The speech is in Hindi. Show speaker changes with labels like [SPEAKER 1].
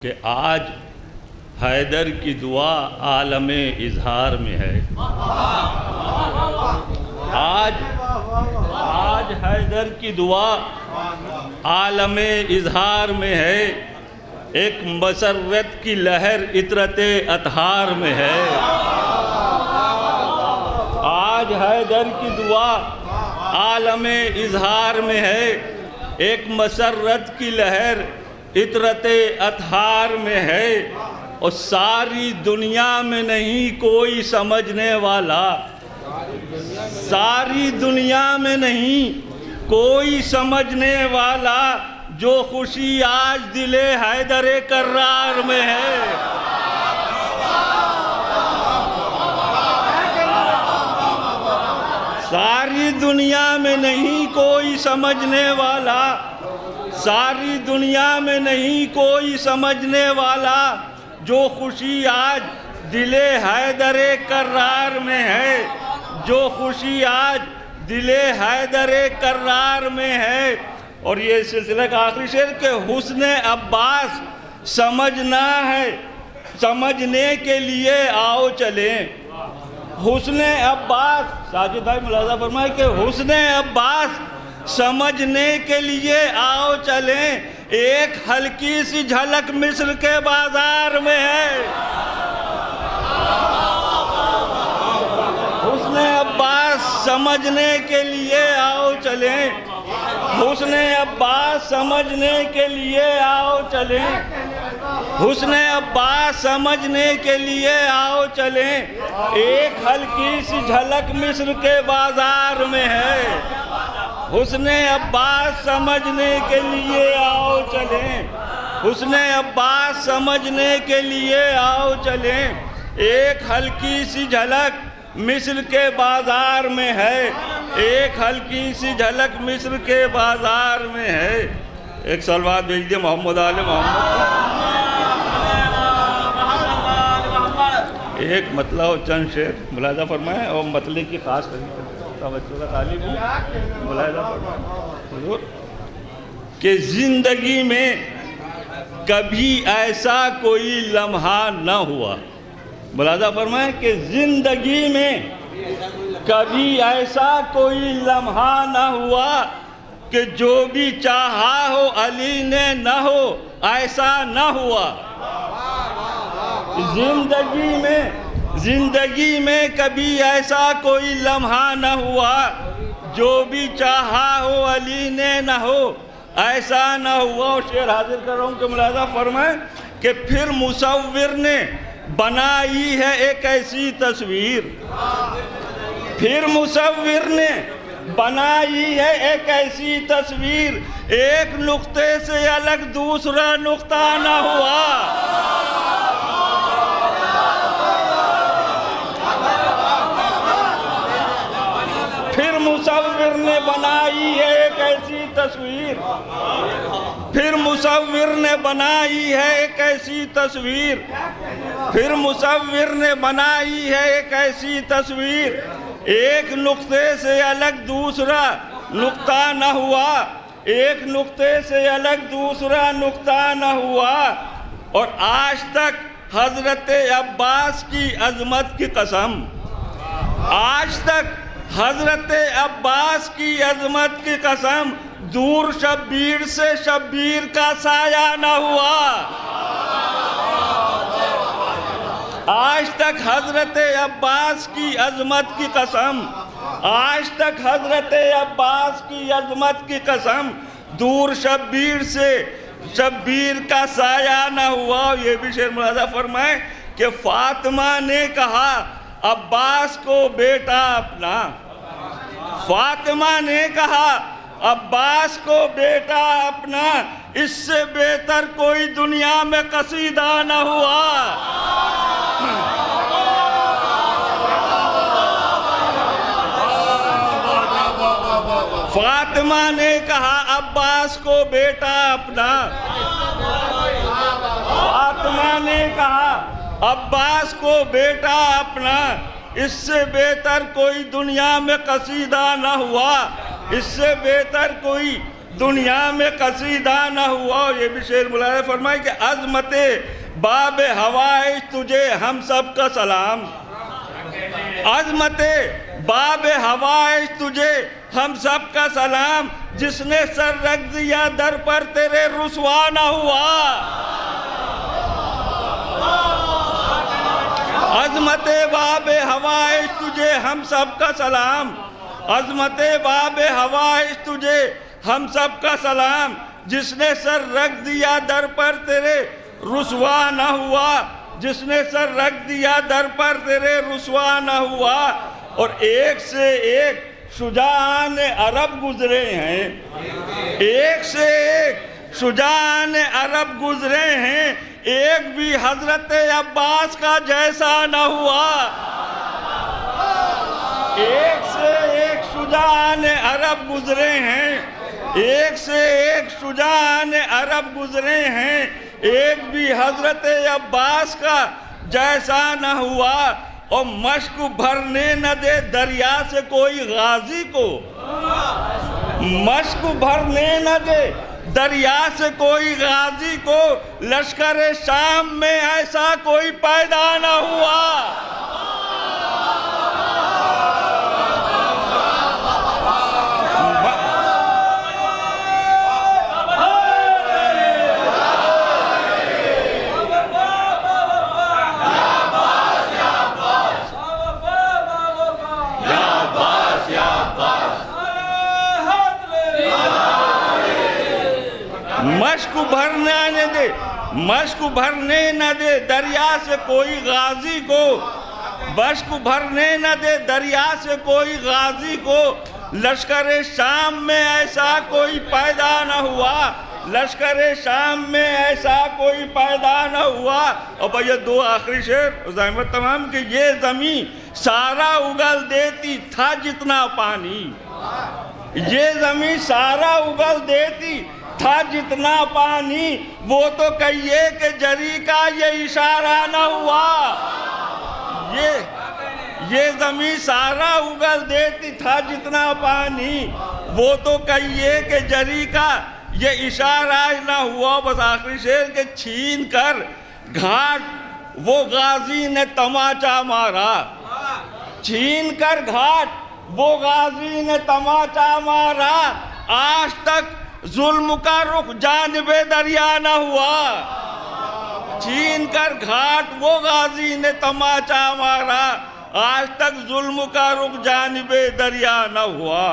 [SPEAKER 1] कि आज हैदर की दुआ आलम इजहार में है। आज हैदर की दुआ आलम इजहार में है। एक मसरत की लहर इतरत अतहार में है। आज हैदर की दुआ आलम इजहार में है। एक मसरत की लहर इतरत अतहार में है। और सारी दुनिया में नहीं कोई समझने वाला, सारी दुनिया में नहीं कोई समझने वाला, जो खुशी आज दिले हैदर कर्रार में है। सारी दुनिया में नहीं कोई समझने वाला, सारी दुनिया में नहीं कोई समझने वाला, जो खुशी आज दिले हैदर कर्रार में है। जो खुशी आज दिले हैदर कर्रार में है। और ये सिलसिला का आखिरी शेर के हुस्न अब्बास समझना है, समझने के लिए आओ चलें। हुस्न अब्बास, साजिद भाई मुलाजा फरमाए कि हुस्न अब्बास समझने के लिए आओ चलें। एक हल्की सी झलक मिस्र के बाजार में है। हुस्न अब्बास समझने के लिए आओ चलें। हुस्न अब्बास समझने के लिए आओ चलें। हुस्न अब्बास समझने के लिए आओ चलें। एक हल्की सी झलक मिस्र के बाजार में है। हुस्न अब्बास समझने के लिए आओ चलें। हुस्न अब्बास समझने के लिए आओ चलें। एक हल्की सी झलक मिस्र के बाजार में है। एक हल्की सी झलक मिस्र के बाजार में है। एक सलवात भेज दिए मोहम्मद आले मोहम्मद। एक मतलब चंद शेर मुलाजा फरमाए और मतले की खास बच्चों का तालीम मुलाजा फरमाए कि जिंदगी में कभी ऐसा कोई लम्हा न हुआ। मुलाजा फरमाए कि जिंदगी में कभी ऐसा कोई लम्हा न हुआ कि जो भी चाहा हो अली ने न हो ऐसा न हुआ। जिंदगी में कभी ऐसा कोई लम्हा न हुआ, जो भी चाहा हो अली ने न हो ऐसा न हुआ। और शेर हाजिर कर रहा हूँ कि मुलाजा फरमाए कि फिर मुसव्विर ने बनाई है एक ऐसी तस्वीर। फिर मुसव्विर ने बनाई है एक ऐसी तस्वीर, एक नुक्ते से अलग दूसरा नुक्ता न हुआ। फिर मुसव्विर ने बनाई है एक ऐसी तस्वीर। फिर मुसव्विर ने बनाई है एक ऐसी तस्वीर। फिर मुसव्विर ने बनाई है एक ऐसी तस्वीर, एक नुक्ते से अलग दूसरा नुक्ता न हुआ। एक नुक्ते से अलग दूसरा नुक्ता न हुआ। और आज तक हजरत अब्बास की अजमत की कसम, आज तक हजरत अब्बास की अजमत की कसम, दूर शब्बीर से शब्बीर का साया न हुआ। आज तक हजरत अब्बास की अजमत की कसम, आज तक हजरत अब्बास की अजमत की कसम, दूर शब्बीर से शब्बीर का साया न हुआ। ये भी शेर मुलाजा फरमाए कि फातिमा ने कहा अब्बास को बेटा अपना। फातिमा ने कहा अब्बास को बेटा अपना, इससे बेहतर कोई दुनिया में कसीदा न हुआ। फातिमा ने कहा अब्बास को बेटा अपना। फातिमा ने कहा अब्बास को बेटा अपना, इससे बेहतर कोई दुनिया में कसीदा न हुआ। इससे बेहतर कोई दुनिया में कसीदा न हुआ। ये भी शेर मुलायम फरमाए कि अजमते बाब हवाइश तुझे हम सब का सलाम। अजमते बाब हवाइश तुझे हम सब का सलाम, जिसने सर रख दिया दर पर तेरे रुसवा न हुआ। अजमते बाब हवाइश तुझे हम सब का सलाम, अजमते बाब हवाइश तुझे हम सब का सलाम, जिसने सर रख दिया दर पर तेरे रुसवा न हुआ, जिसने सर रख दिया दर पर तेरे रुसवा न हुआ। और एक से एक शुजान अरब गुजरे हैं, एक से एक शुजान अरब गुजरे हैं, एक भी हजरत अब्बास का जैसा न हुआ। एक से एक शुजान अरब गुजरे हैं, एक से एक शुजान अरब गुजरे हैं, एक भी हजरत अब्बास का जैसा न हुआ। और मश्क भरने न दे दरिया से कोई गाजी को, मश्क भरने न दे दरिया से कोई गाजी को, लश्कर शाम में ऐसा कोई पैदा न हुआ। मश्क भरने न दे, मश्क भरने न दे दरिया से कोई गाजी को, मश्क भरने न दे दरिया से कोई गाजी को, लश्कर शाम में ऐसा कोई पैदा न हुआ, लश्कर शाम में ऐसा कोई पैदा न हुआ। और भैया दो आखिरी शेर ज़हमत तमाम कि ये ज़मीं सारा उगल देती था जितना पानी, ये ज़मीं सारा उगल देती था जितना पानी, वो तो कहिए कि जरी का ये इशारा न हुआ। ये ज़मीं सारा उगल देती था जितना पानी, वो तो कहिए कि जरी का ये इशारा न हुआ। बस आखिरी शेर के छीन कर घाट वो गाजी ने तमाचा मारा, छीन कर घाट वो गाजी ने तमाचा मारा, आज तक जुल्म का रुख जानिबे दरिया न हुआ। छीन कर घाट वो गाजी ने तमाचा मारा, आज तक जुल्म का रुख जानिबे दरिया न हुआ।